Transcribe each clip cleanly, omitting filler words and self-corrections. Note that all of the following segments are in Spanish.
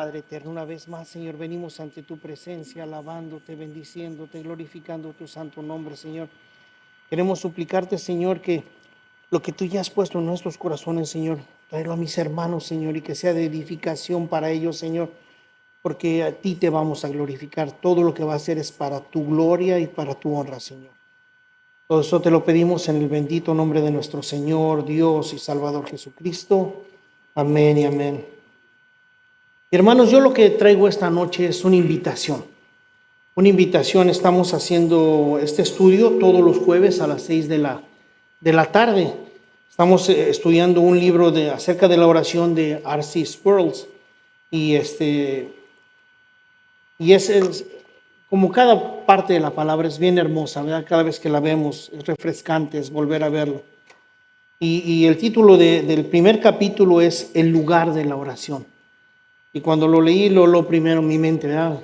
Padre eterno, una vez más, Señor, venimos ante tu presencia, alabándote, bendiciéndote, glorificando tu santo nombre, Señor. Queremos suplicarte, Señor, que lo que tú ya has puesto en nuestros corazones, Señor, traerlo a mis hermanos, Señor, y que sea de edificación para ellos, Señor, porque a ti te vamos a glorificar. Todo lo que va a hacer es para tu gloria y para tu honra, Señor. Todo eso te lo pedimos en el bendito nombre de nuestro Señor, Dios y Salvador Jesucristo. Amén y amén. Hermanos, yo lo que traigo esta noche es una invitación. Una invitación, estamos haciendo este estudio todos los jueves a las 6 de la tarde. Estamos estudiando un libro acerca de la oración de R.C. Sproul. Y es como cada parte de la palabra es bien hermosa, ¿verdad? Cada vez que la vemos es refrescante, es volver a verlo. Y el título del primer capítulo es El lugar de la oración. Y cuando lo leí, lo primero en mi mente, ¿verdad?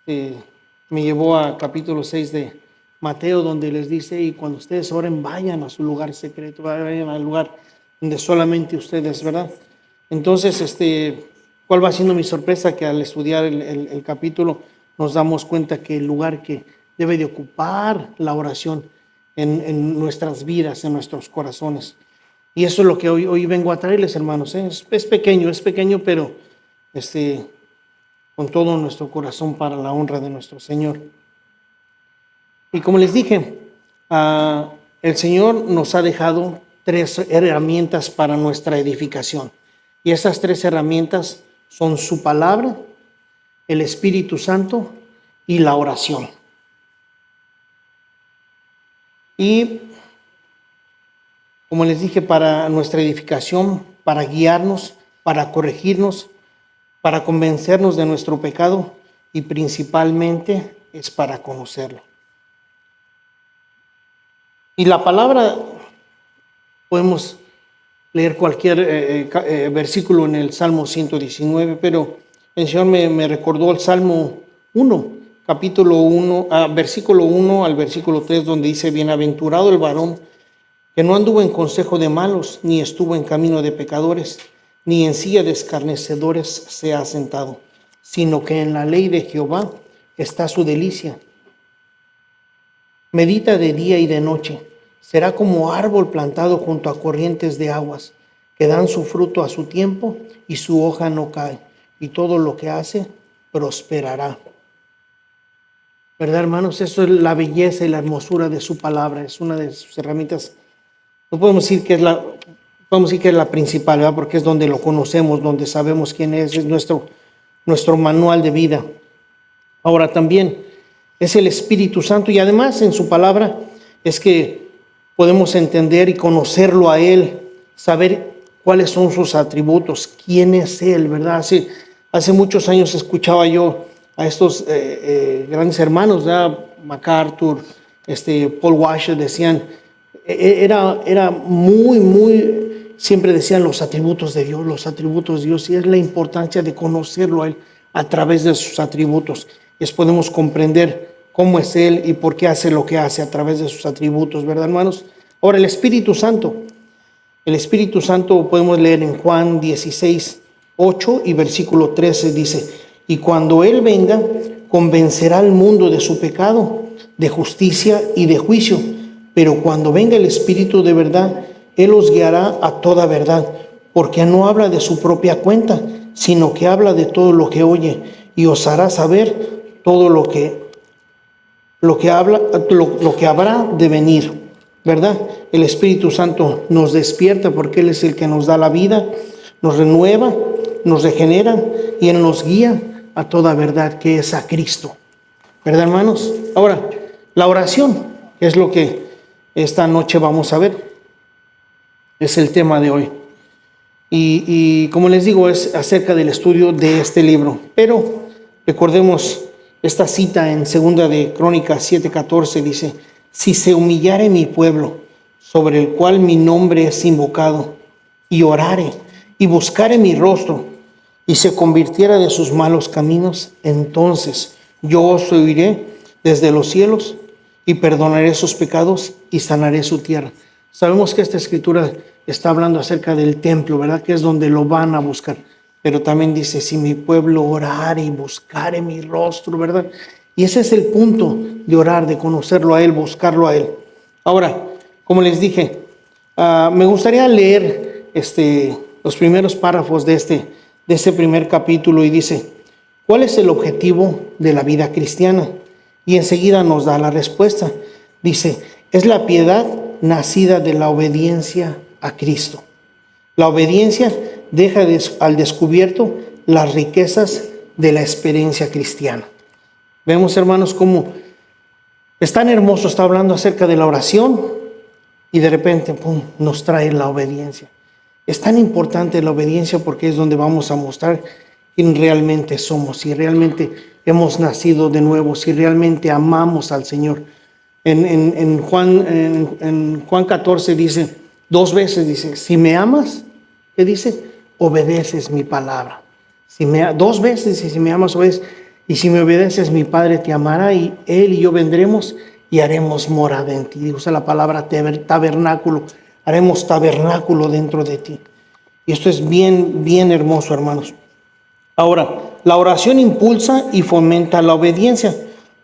Me llevó a capítulo 6 de Mateo, donde les dice, y cuando ustedes oren, vayan a su lugar secreto, vayan al lugar donde solamente ustedes, ¿verdad? Entonces, ¿cuál va siendo mi sorpresa? Que al estudiar el capítulo nos damos cuenta que el lugar que debe de ocupar la oración en nuestras vidas, en nuestros corazones. Y eso es lo que hoy vengo a traerles, hermanos, ¿eh? Es pequeño, pero con todo nuestro corazón para la honra de nuestro Señor. Y como les dije, el Señor nos ha dejado 3 herramientas para nuestra edificación. Y esas 3 herramientas son su palabra, el Espíritu Santo y la oración. Y como les dije, para nuestra edificación, para guiarnos, para corregirnos, para convencernos de nuestro pecado y principalmente es para conocerlo. Y la palabra, podemos leer cualquier versículo en el Salmo 119, pero el Señor me recordó el Salmo 1, capítulo 1, versículo 1 al versículo 3, donde dice, bienaventurado el varón que no anduvo en consejo de malos, ni estuvo en camino de pecadores, ni en silla de escarnecedores se ha sentado, sino que en la ley de Jehová está su delicia. Medita de día y de noche. Será como árbol plantado junto a corrientes de aguas, que dan su fruto a su tiempo y su hoja no cae, y todo lo que hace prosperará. ¿Verdad, hermanos? Eso es la belleza y la hermosura de su palabra. Es una de sus herramientas. No podemos decir que es la principal, ¿verdad? Porque es donde lo conocemos, donde sabemos quién es nuestro manual de vida. Ahora también es el Espíritu Santo y además en su palabra es que podemos entender y conocerlo a Él, saber cuáles son sus atributos, quién es Él, ¿verdad? Hace muchos años escuchaba yo a estos grandes hermanos, ¿verdad? MacArthur, Paul Washer, decían, era muy, siempre decían los atributos de Dios, y es la importancia de conocerlo a Él a través de sus atributos. Y podemos comprender cómo es Él y por qué hace lo que hace a través de sus atributos, ¿verdad, hermanos? Ahora, el Espíritu Santo podemos leer en Juan 16, 8 y versículo 13, dice, y cuando Él venga, convencerá al mundo de su pecado, de justicia y de juicio. Pero cuando venga el Espíritu de verdad, Él os guiará a toda verdad, porque no habla de su propia cuenta, sino que habla de todo lo que oye, y os hará saber todo lo que habrá de venir, ¿verdad? El Espíritu Santo nos despierta porque Él es el que nos da la vida, nos renueva, nos regenera, y Él nos guía a toda verdad, que es a Cristo, ¿verdad, hermanos? Ahora, la oración, que es lo que esta noche vamos a ver, es el tema de hoy. Y como les digo, es acerca del estudio de este libro. Pero recordemos esta cita en 2 de Crónicas 7:14, dice, si se humillare mi pueblo, sobre el cual mi nombre es invocado, y orare, y buscare mi rostro, y se convirtiera de sus malos caminos, entonces yo os oiré desde los cielos, y perdonaré sus pecados y sanaré su tierra. Sabemos que esta escritura está hablando acerca del templo, ¿verdad? Que es donde lo van a buscar. pero también dice, si mi pueblo orare y buscare mi rostro, ¿verdad? Y ese es el punto de orar, de conocerlo a Él, buscarlo a Él. Ahora, como les dije, me gustaría leer los primeros párrafos de este primer capítulo y dice, ¿cuál es el objetivo de la vida cristiana? Y enseguida nos da la respuesta. Dice, es la piedad nacida de la obediencia a Cristo. La obediencia deja al descubierto las riquezas de la experiencia cristiana. Vemos, hermanos, cómo es tan hermoso, está hablando acerca de la oración y de repente, pum, nos trae la obediencia. Es tan importante la obediencia porque es donde vamos a mostrar quién realmente somos, si realmente hemos nacido de nuevo, si realmente amamos al Señor. En Juan 14 dice, 2 veces dice, si me amas, ¿qué dice? Obedeces mi palabra. 2 veces dice, si me amas, obedeces. Y si me obedeces, mi Padre te amará y Él y yo vendremos y haremos morada en ti. Usa la palabra tabernáculo. Haremos tabernáculo dentro de ti. Y esto es bien, bien hermoso, hermanos. Ahora, la oración impulsa y fomenta la obediencia,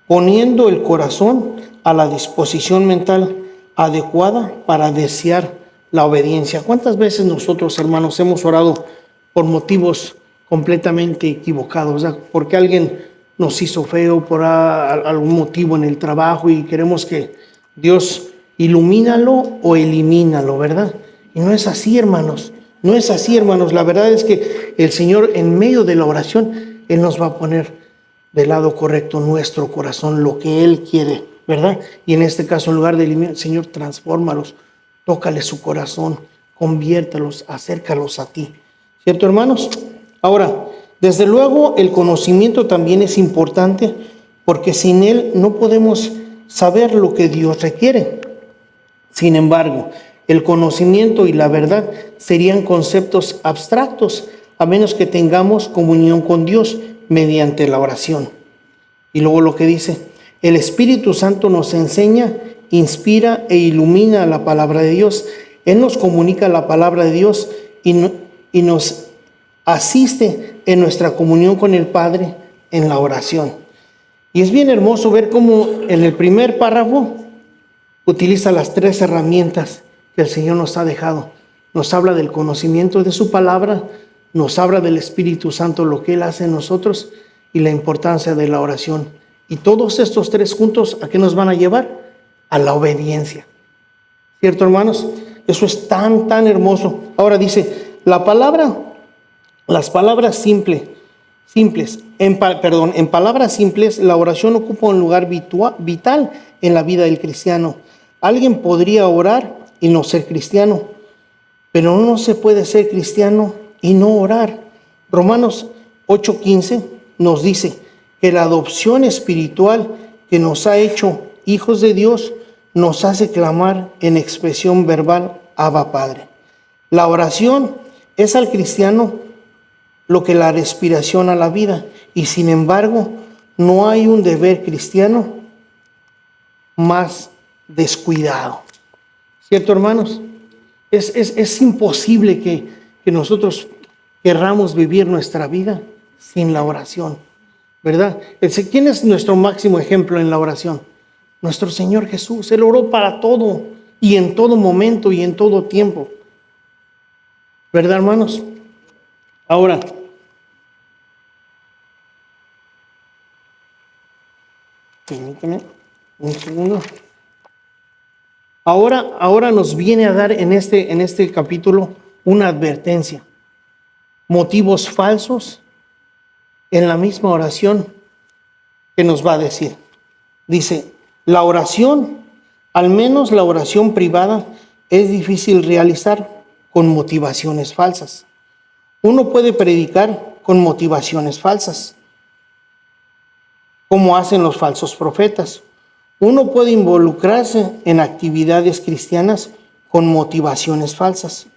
poniendo el corazón a la disposición mental adecuada para desear la obediencia. ¿Cuántas veces nosotros, hermanos, hemos orado por motivos completamente equivocados? ¿Verdad? Porque alguien nos hizo feo, por algún motivo en el trabajo y queremos que Dios ilumínalo o elimínalo, ¿verdad? Y no es así, hermanos. No es así, hermanos. La verdad es que el Señor, en medio de la oración, Él nos va a poner del lado correcto nuestro corazón, lo que Él quiere, ¿verdad? Y en este caso, en lugar de eliminar, Señor, transfórmalos, tócale su corazón, conviértalos, acércalos a ti. ¿Cierto, hermanos? Ahora, desde luego, el conocimiento también es importante porque sin él no podemos saber lo que Dios requiere. Sin embargo, el conocimiento y la verdad serían conceptos abstractos a menos que tengamos comunión con Dios mediante la oración. Y luego lo que dice, el Espíritu Santo nos enseña, inspira e ilumina la palabra de Dios. Él nos comunica la palabra de Dios y nos asiste en nuestra comunión con el Padre en la oración. Y es bien hermoso ver cómo en el primer párrafo utiliza las 3 herramientas que el Señor nos ha dejado. Nos habla del conocimiento de su palabra, nos habla del Espíritu Santo, lo que Él hace en nosotros y la importancia de la oración. Y todos estos 3 juntos, ¿a qué nos van a llevar? A la obediencia. ¿Cierto, hermanos? Eso es tan, tan hermoso. Ahora dice, las palabras simples, en palabras simples, la oración ocupa un lugar vital en la vida del cristiano. Alguien podría orar y no ser cristiano, pero no se puede ser cristiano y no orar. Romanos 8:15 nos dice que la adopción espiritual que nos ha hecho hijos de Dios nos hace clamar en expresión verbal, Abba Padre. La oración es al cristiano lo que la respiración a la vida, y sin embargo no hay un deber cristiano más descuidado. ¿Cierto, hermanos? Es imposible que nosotros querramos vivir nuestra vida sin la oración, ¿verdad? ¿Quién es nuestro máximo ejemplo en la oración? Nuestro Señor Jesús. Él oró para todo y en todo momento y en todo tiempo. ¿Verdad, hermanos? Ahora, permítame un segundo. Ahora nos viene a dar en este capítulo una advertencia. Motivos falsos en la misma oración que nos va a decir. Dice, la oración, al menos la oración privada, es difícil realizar con motivaciones falsas. Uno puede predicar con motivaciones falsas, como hacen los falsos profetas. Uno puede involucrarse en actividades cristianas con motivaciones falsas.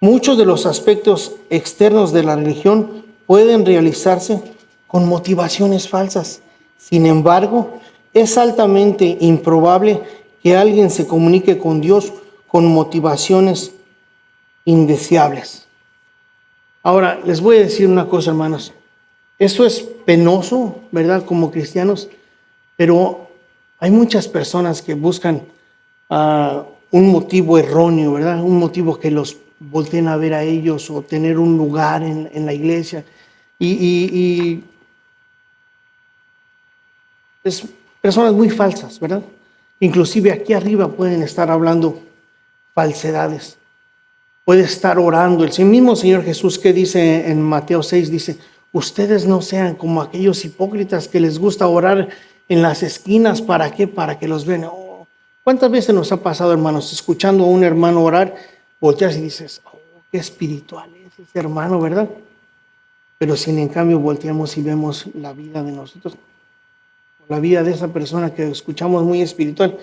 Muchos de los aspectos externos de la religión pueden realizarse con motivaciones falsas. Sin embargo, es altamente improbable que alguien se comunique con Dios con motivaciones indeseables. Ahora, les voy a decir una cosa, hermanos. Esto es penoso, ¿verdad? Como cristianos, pero hay muchas personas que buscan un motivo erróneo, ¿verdad? Un motivo que los volteen a ver a ellos o tener un lugar en la iglesia. Y es personas muy falsas, ¿verdad? Inclusive aquí arriba pueden estar hablando falsedades. Puede estar orando. El mismo Señor Jesús que dice en Mateo 6, dice, ustedes no sean como aquellos hipócritas que les gusta orar en las esquinas. ¿Para qué? Para que los vean. Oh, ¿cuántas veces nos ha pasado, hermanos, escuchando a un hermano orar, volteas y dices, oh, qué espiritual es ese hermano, ¿verdad? Pero si en cambio volteamos y vemos la vida de nosotros, la vida de esa persona que escuchamos muy espiritual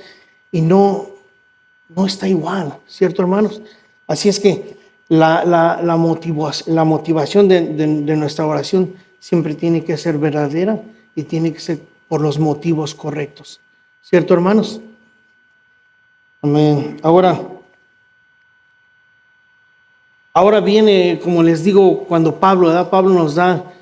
y no está igual, ¿cierto, hermanos? Así es que la motivación de nuestra oración siempre tiene que ser verdadera y tiene que ser por los motivos correctos, ¿cierto, hermanos? Amén. Ahora viene, como les digo, cuando Pablo nos da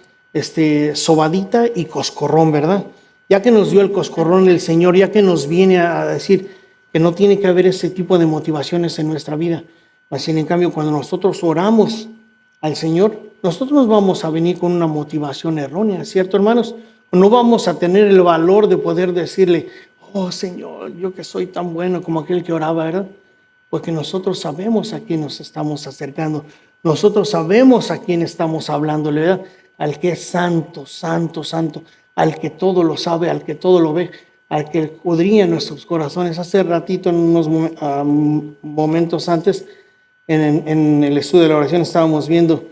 sobadita y coscorrón, ¿verdad? Ya que nos dio el coscorrón el Señor, ya que nos viene a decir que no tiene que haber ese tipo de motivaciones en nuestra vida. Así, en cambio, cuando nosotros oramos al Señor, nosotros nos vamos a venir con una motivación errónea, ¿cierto, hermanos? No vamos a tener el valor de poder decirle, oh Señor, yo que soy tan bueno como aquel que oraba, ¿verdad? Porque nosotros sabemos a quién nos estamos acercando. Nosotros sabemos a quién estamos hablando, ¿verdad? Al que es santo, santo, santo, al que todo lo sabe, al que todo lo ve, al que escudriña nuestros corazones. Hace ratito, en unos momentos antes, en el estudio de la oración estábamos viendo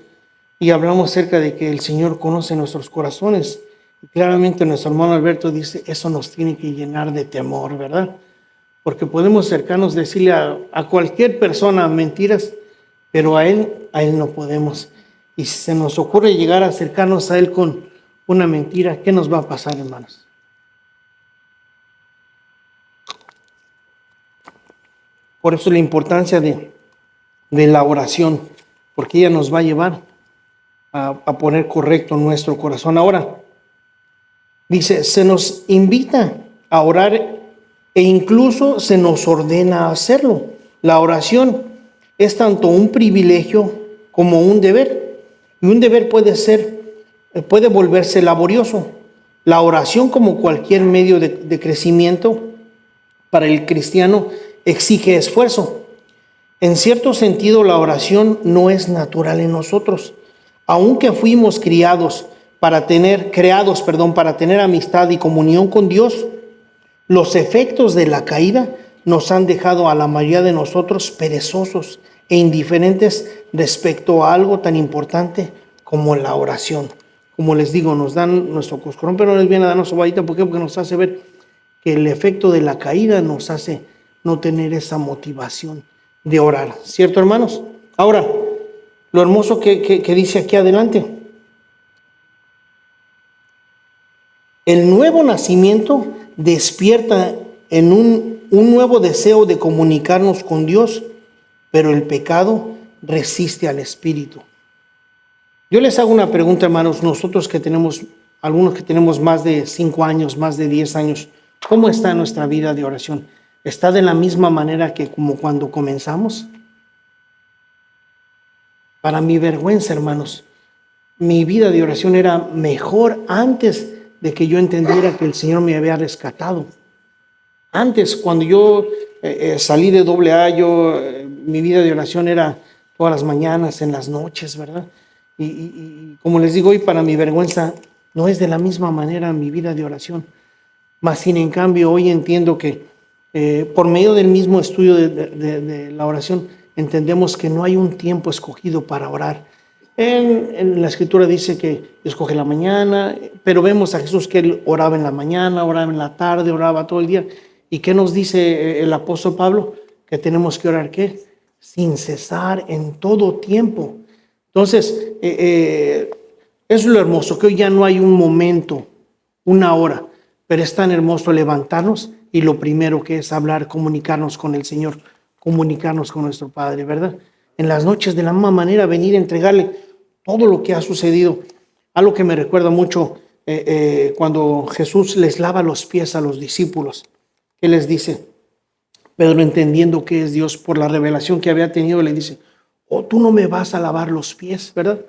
y hablamos acerca de que el Señor conoce nuestros corazones. Y claramente nuestro hermano Alberto dice, eso nos tiene que llenar de temor, ¿verdad? Porque podemos acercarnos, decirle a cualquier persona mentiras, pero a él no podemos. Y si se nos ocurre llegar a acercarnos a él con una mentira, ¿qué nos va a pasar, hermanos? Por eso la importancia de la oración, porque ella nos va a llevar a poner correcto nuestro corazón. Ahora, dice, se nos invita a orar e incluso se nos ordena hacerlo. La oración es tanto un privilegio como un deber. Y un deber puede volverse laborioso. La oración, como cualquier medio de crecimiento para el cristiano, exige esfuerzo. En cierto sentido, la oración no es natural en nosotros. Aunque fuimos creados para tener amistad y comunión con Dios, los efectos de la caída nos han dejado a la mayoría de nosotros perezosos e indiferentes respecto a algo tan importante como la oración. Como les digo, nos dan nuestro coscorrón, pero no les viene a darnos sobadita. ¿Por qué? Porque nos hace ver que el efecto de la caída nos hace no tener esa motivación de orar. ¿Cierto, hermanos? Ahora, lo hermoso que dice aquí adelante. El nuevo nacimiento despierta en un nuevo deseo de comunicarnos con Dios, pero el pecado resiste al Espíritu. Yo les hago una pregunta, hermanos, nosotros que tenemos, algunos que tenemos más de 5 años, más de 10 años, ¿cómo está nuestra vida de oración? ¿Está de la misma manera que como cuando comenzamos? Para mi vergüenza, hermanos, mi vida de oración era mejor antes de que yo entendiera que el Señor me había rescatado. Antes, cuando yo salí de AA, mi vida de oración era todas las mañanas, en las noches, ¿verdad? Y como les digo hoy, para mi vergüenza, no es de la misma manera mi vida de oración. Mas, sin en cambio, hoy entiendo que por medio del mismo estudio de la oración, entendemos que no hay un tiempo escogido para orar. En la Escritura dice que escoge la mañana, pero vemos a Jesús que él oraba en la mañana, oraba en la tarde, oraba todo el día. ¿Y qué nos dice el apóstol Pablo? Que tenemos que orar, ¿qué? Sin cesar, en todo tiempo. Entonces, eso es lo hermoso, que hoy ya no hay un momento, una hora, pero es tan hermoso levantarnos y lo primero que es hablar, comunicarnos con el Señor, comunicarnos con nuestro Padre, ¿verdad? En las noches de la misma manera venir a entregarle. todo lo que ha sucedido. Algo que me recuerda mucho cuando Jesús les lava los pies a los discípulos. ¿Qué les dice? Pedro, entendiendo que es Dios por la revelación que había tenido, le dice, oh, tú no me vas a lavar los pies, ¿verdad?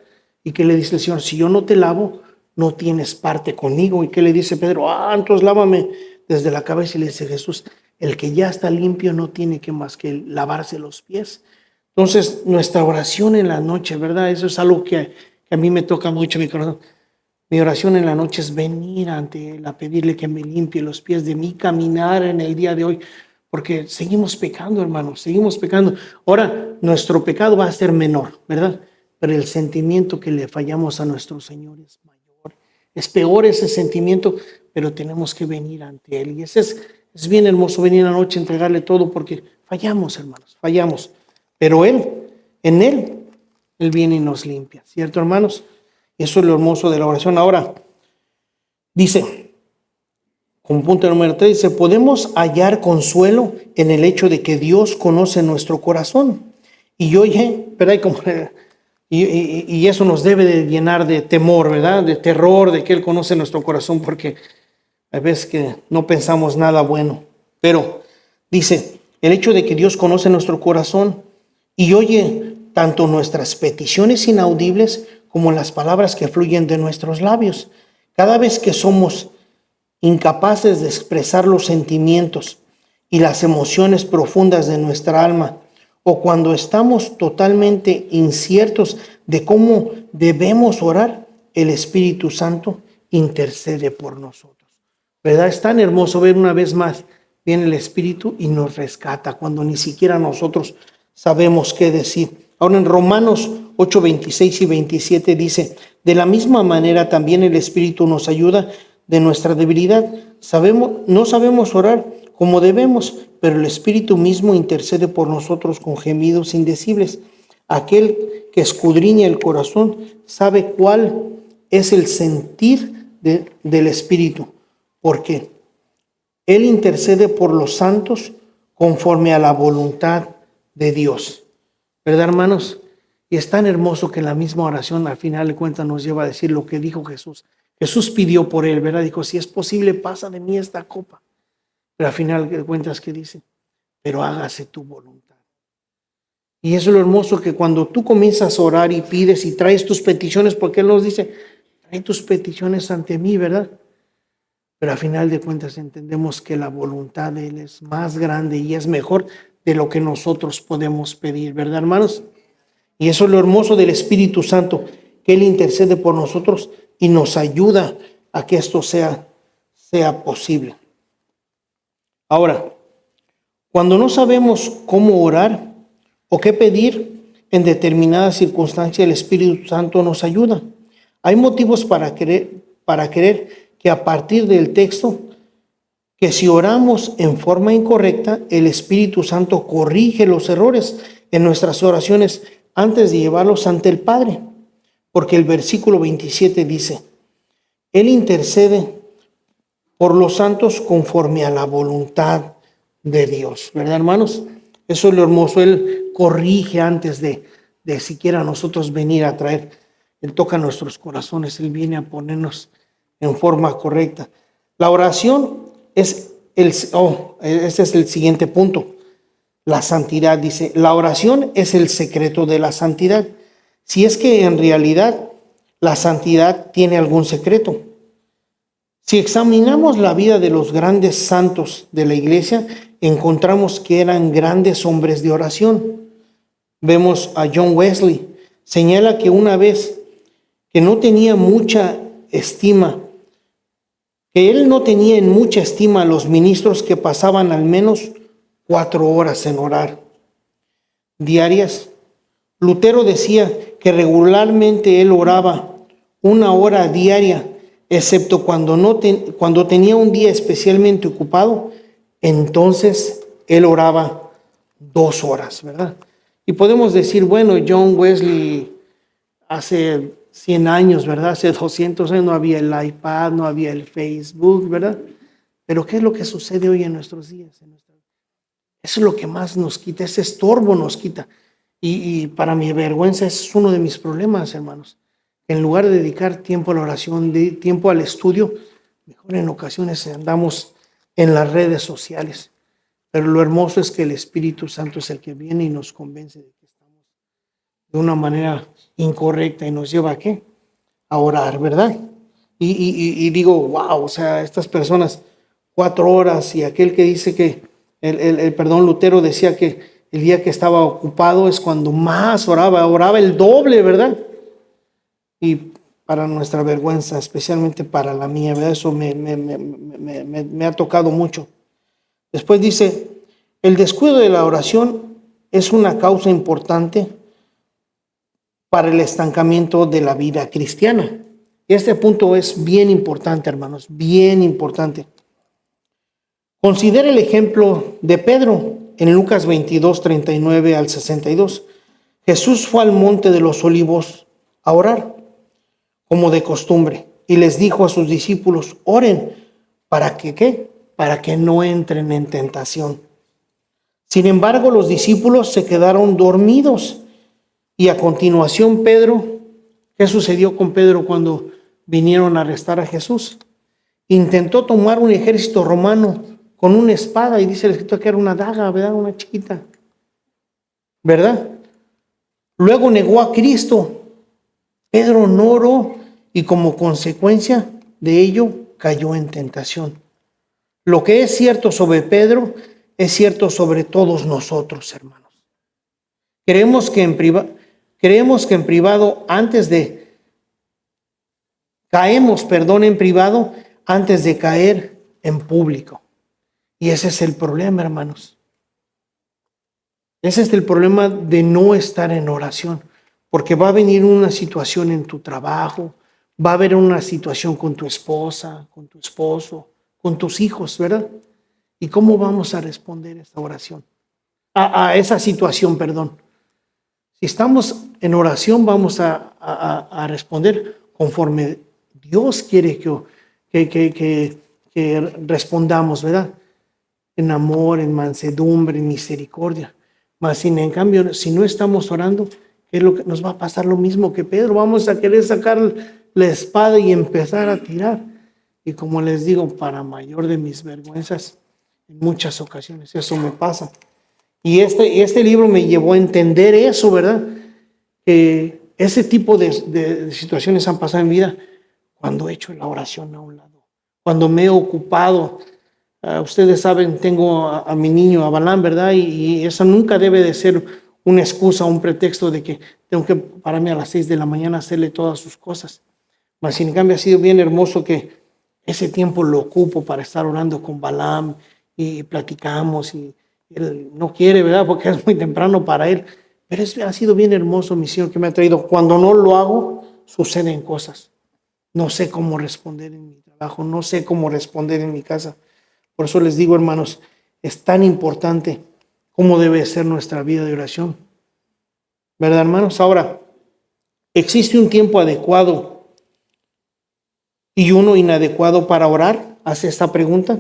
¿Y qué le dice el Señor? Si yo no te lavo, no tienes parte conmigo. ¿Y qué le dice Pedro? Entonces lávame desde la cabeza. Y le dice Jesús, el que ya está limpio no tiene que más que lavarse los pies. Entonces, nuestra oración en la noche, ¿verdad? Eso es algo que a mí me toca mucho mi corazón. Mi oración en la noche es venir ante Él a pedirle que me limpie los pies de mi caminar en el día de hoy. Porque seguimos pecando, hermanos, seguimos pecando. Ahora, nuestro pecado va a ser menor, ¿verdad? Pero el sentimiento que le fallamos a nuestro Señor es mayor. Es peor ese sentimiento, pero tenemos que venir ante Él. Y ese es bien hermoso venir a la noche, entregarle todo, porque fallamos, hermanos, fallamos. Pero en Él viene y nos limpia, ¿cierto, hermanos? Eso es lo hermoso de la oración. Ahora, dice, con punto número 3, dice, podemos hallar consuelo en el hecho de que Dios conoce nuestro corazón. Y oye, y eso nos debe de llenar de temor, ¿verdad? De terror, de que Él conoce nuestro corazón, porque hay veces que no pensamos nada bueno. Pero dice, el hecho de que Dios conoce nuestro corazón y oye tanto nuestras peticiones inaudibles como las palabras que fluyen de nuestros labios. Cada vez que somos incapaces de expresar los sentimientos y las emociones profundas de nuestra alma, o cuando estamos totalmente inciertos de cómo debemos orar, el Espíritu Santo intercede por nosotros. ¿Verdad? Es tan hermoso ver una vez más, viene el Espíritu y nos rescata cuando ni siquiera nosotros sabemos qué decir. Ahora en Romanos 8, 26 y 27 dice, de la misma manera también el Espíritu nos ayuda de nuestra debilidad. No sabemos orar como debemos, pero el Espíritu mismo intercede por nosotros con gemidos indecibles. Aquel que escudriña el corazón sabe cuál es el sentir del Espíritu, porque Él intercede por los santos conforme a la voluntad de Dios. ¿Verdad, hermanos? Y es tan hermoso que la misma oración al final de cuentas nos lleva a decir lo que dijo Jesús. Jesús pidió por él, ¿verdad? Dijo, si es posible, pasa de mí esta copa. Pero al final de cuentas, ¿qué dice? Pero hágase tu voluntad. Y eso es lo hermoso, que cuando tú comienzas a orar y pides y traes tus peticiones, porque Él nos dice, trae tus peticiones ante mí, ¿verdad? Pero al final de cuentas entendemos que la voluntad de Él es más grande y es mejor de lo que nosotros podemos pedir, ¿verdad, hermanos? Y eso es lo hermoso del Espíritu Santo, que Él intercede por nosotros y nos ayuda a que esto sea posible. Ahora, cuando no sabemos cómo orar o qué pedir en determinadas circunstancias, el Espíritu Santo nos ayuda. Hay motivos para creer que a partir del texto, que si oramos en forma incorrecta, el Espíritu Santo corrige los errores en nuestras oraciones antes de llevarlos ante el Padre. Porque el versículo 27 dice, Él intercede por los santos conforme a la voluntad de Dios. ¿Verdad, hermanos? Eso es lo hermoso. Él corrige antes de siquiera nosotros venir a traer. Él toca nuestros corazones. Él viene a ponernos en forma correcta. La oración es ese es el siguiente punto. La santidad, dice, la oración es el secreto de la santidad. Si es que en realidad la santidad tiene algún secreto. Si examinamos la vida de los grandes santos de la iglesia, encontramos que eran grandes hombres de oración. Vemos a John Wesley. Señala que una vez que no tenía mucha estima, que él no tenía en mucha estima a los ministros que pasaban al menos 4 horas en orar diarias. Lutero decía que regularmente él oraba 1 hora diaria, excepto cuando tenía un día especialmente ocupado, entonces él oraba 2 horas, ¿verdad? Y podemos decir, bueno, John Wesley hace 100 años, ¿verdad? Hace 200 años no había el iPad, no había el Facebook, ¿verdad? Pero ¿qué es lo que sucede hoy en nuestros días? Eso es lo que más nos quita, ese estorbo nos quita. Y para mi vergüenza, ese es uno de mis problemas, hermanos. En lugar de dedicar tiempo a la oración, tiempo al estudio, mejor en ocasiones andamos en las redes sociales. Pero lo hermoso es que el Espíritu Santo es el que viene y nos convence de que estamos de una manera incorrecta y nos lleva ¿a qué? A orar, ¿verdad? Y digo, wow, o sea, estas personas, 4 horas, y aquel que dice que, Lutero decía que el día que estaba ocupado es cuando más oraba el doble, ¿verdad? Y para nuestra vergüenza, especialmente para la mía, ¿verdad? Eso me ha tocado mucho. Después dice, el descuido de la oración es una causa importante para el estancamiento de la vida cristiana. Este punto es bien importante, hermanos, bien importante. Considera el ejemplo de Pedro en Lucas 22, 39 al 62. Jesús fue al monte de los olivos a orar, como de costumbre, y les dijo a sus discípulos, oren, ¿para que qué? Para que no entren en tentación. Sin embargo, los discípulos se quedaron dormidos. Y a continuación, Pedro, ¿qué sucedió con Pedro cuando vinieron a arrestar a Jesús? Intentó tomar un ejército romano con una espada, y dice el escritor que era una daga, ¿verdad? Una chiquita, ¿verdad? Luego negó a Cristo. Pedro no oró y como consecuencia de ello cayó en tentación. Lo que es cierto sobre Pedro es cierto sobre todos nosotros, hermanos. Creemos que en privado caemos en privado antes de caer en público. Y ese es el problema, hermanos. Ese es el problema de no estar en oración, porque va a venir una situación en tu trabajo, va a haber una situación con tu esposa, con tu esposo, con tus hijos, ¿verdad? ¿Y cómo vamos a responder esta oración? A esa situación, perdón. Si estamos en oración, vamos a responder conforme Dios quiere que respondamos, ¿verdad? En amor, en mansedumbre, en misericordia. Mas, en cambio, si no estamos orando, ¿qué es lo que nos va a pasar? Lo mismo que Pedro. Vamos a querer sacar la espada y empezar a tirar. Y como les digo, para mayor de mis vergüenzas, en muchas ocasiones eso me pasa. Y este libro me llevó a entender eso, ¿verdad? Que ese tipo de situaciones han pasado en mi vida cuando he hecho la oración a un lado, cuando me he ocupado. Ustedes saben, tengo a mi niño, a Balán, ¿verdad? Y eso nunca debe de ser una excusa, un pretexto de que tengo que pararme a las 6 de la mañana a hacerle todas sus cosas. Mas, sin cambio, ha sido bien hermoso que ese tiempo lo ocupo para estar orando con Balaam y platicamos y él no quiere, ¿verdad? Porque es muy temprano para él. Pero ha sido bien hermoso, mi Señor, que me ha traído. Cuando no lo hago, suceden cosas. No sé cómo responder en mi trabajo, no sé cómo responder en mi casa. Por eso les digo, hermanos, es tan importante cómo debe ser nuestra vida de oración. ¿Verdad, hermanos? Ahora, ¿existe un tiempo adecuado y uno inadecuado para orar? Hace esta pregunta.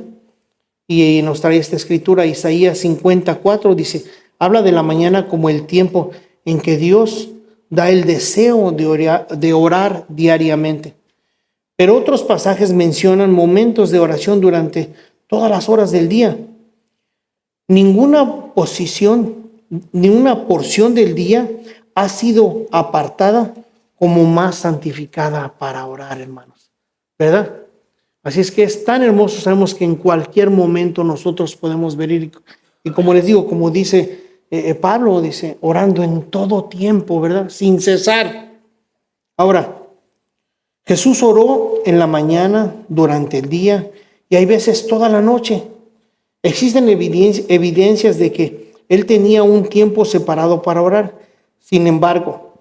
Y nos trae esta escritura, Isaías 54, dice, habla de la mañana como el tiempo en que Dios da el deseo de orar diariamente. Pero otros pasajes mencionan momentos de oración durante todas las horas del día. Ninguna porción del día ha sido apartada como más santificada para orar, hermanos. ¿Verdad? Así es que es tan hermoso, sabemos que en cualquier momento nosotros podemos venir y como les digo, como dice Pablo, dice, orando en todo tiempo, ¿verdad? Sin cesar. Ahora, Jesús oró en la mañana, durante el día y hay veces toda la noche. Existen evidencias de que Él tenía un tiempo separado para orar. Sin embargo,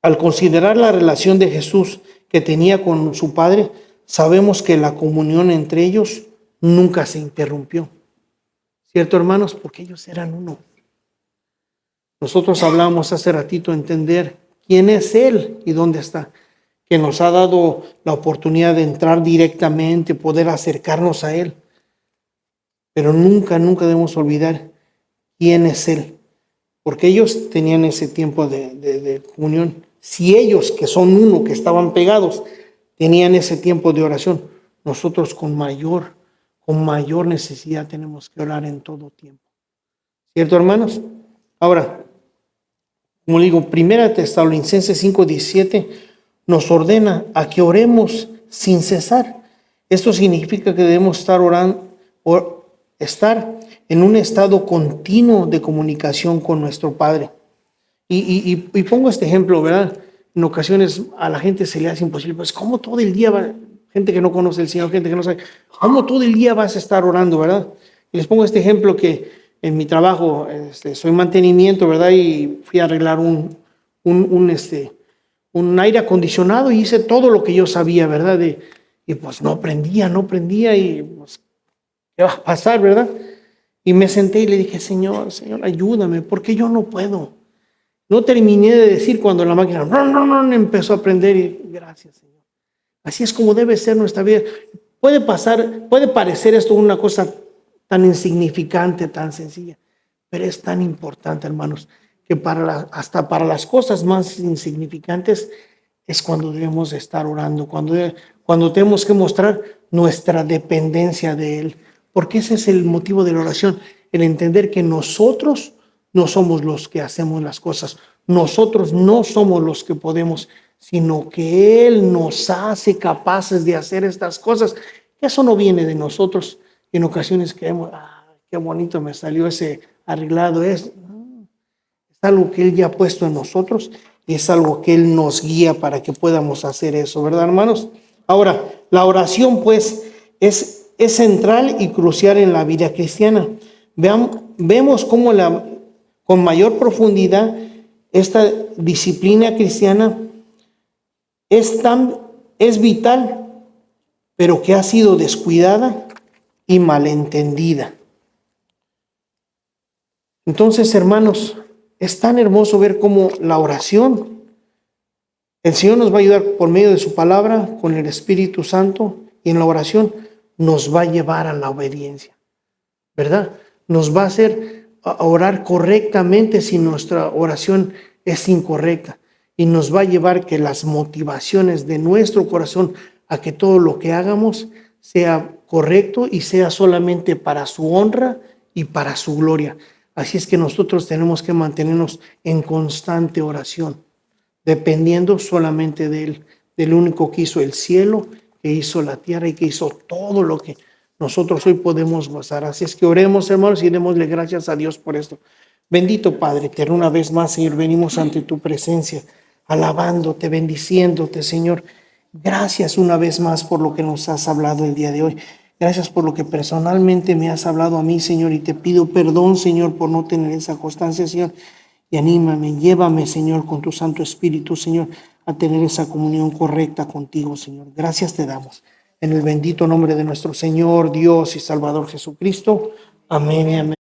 al considerar la relación de Jesús que tenía con su Padre, sabemos que la comunión entre ellos nunca se interrumpió. ¿Cierto, hermanos? Porque ellos eran uno. Nosotros hablamos hace ratito entender quién es Él y dónde está. Que nos ha dado la oportunidad de entrar directamente, poder acercarnos a Él. Pero nunca debemos olvidar quién es Él. Porque ellos tenían ese tiempo de comunión Si ellos, que son uno, que estaban pegados, tenían ese tiempo de oración, nosotros con mayor necesidad tenemos que orar en todo tiempo. ¿Cierto, hermanos? Ahora, como digo, 1 Tesalonicenses 5:17 nos ordena a que oremos sin cesar. Esto significa que debemos estar orando, estar en un estado continuo de comunicación con nuestro Padre. Y pongo este ejemplo, ¿verdad? En ocasiones a la gente se le hace imposible, pues ¿cómo todo el día va? Gente que no conoce al Señor, gente que no sabe, ¿cómo todo el día vas a estar orando, verdad? Y les pongo este ejemplo que en mi trabajo soy mantenimiento, ¿verdad? Y fui a arreglar un aire acondicionado y hice todo lo que yo sabía, ¿verdad? Y pues no prendía y pues, ¿qué va a pasar, verdad? Y me senté y le dije, Señor, ayúdame, porque yo no puedo. No terminé de decir cuando la máquina empezó a prender y gracias, Señor. Así es como debe ser nuestra vida. Puede parecer esto una cosa tan insignificante, tan sencilla, pero es tan importante, hermanos, que hasta para las cosas más insignificantes es cuando debemos estar orando, cuando tenemos que mostrar nuestra dependencia de Él. Porque ese es el motivo de la oración, el entender que nosotros no somos los que hacemos las cosas, nosotros no somos los que podemos, sino que Él nos hace capaces de hacer estas cosas. Eso no viene de nosotros. En ocasiones creemos, qué bonito me salió ese arreglado. Es algo que Él ya ha puesto en nosotros y es algo que Él nos guía para que podamos hacer eso, ¿verdad, hermanos? Ahora, la oración, pues, es central y crucial en la vida cristiana. Vemos cómo con mayor profundidad esta disciplina cristiana es vital, pero que ha sido descuidada y malentendida. Entonces, hermanos, es tan hermoso ver cómo la oración, el Señor nos va a ayudar por medio de su palabra, con el Espíritu Santo, y en la oración nos va a llevar a la obediencia, ¿verdad? Nos va a hacer a orar correctamente si nuestra oración es incorrecta, y nos va a llevar que las motivaciones de nuestro corazón a que todo lo que hagamos sea correcto y sea solamente para su honra y para su gloria. Así es que nosotros tenemos que mantenernos en constante oración, dependiendo solamente de Él, del único que hizo el cielo, que hizo la tierra y que hizo todo lo que nosotros hoy podemos gozar. Así es que oremos, hermanos, y démosle gracias a Dios por esto. Bendito Padre eterno, una vez más, Señor, venimos ante tu presencia, alabándote, bendiciéndote, Señor. Gracias una vez más por lo que nos has hablado el día de hoy. Gracias por lo que personalmente me has hablado a mí, Señor, y te pido perdón, Señor, por no tener esa constancia, Señor. Y anímame, llévame, Señor, con tu Santo Espíritu, Señor, a tener esa comunión correcta contigo, Señor. Gracias te damos. En el bendito nombre de nuestro Señor, Dios y Salvador Jesucristo. Amén y amén.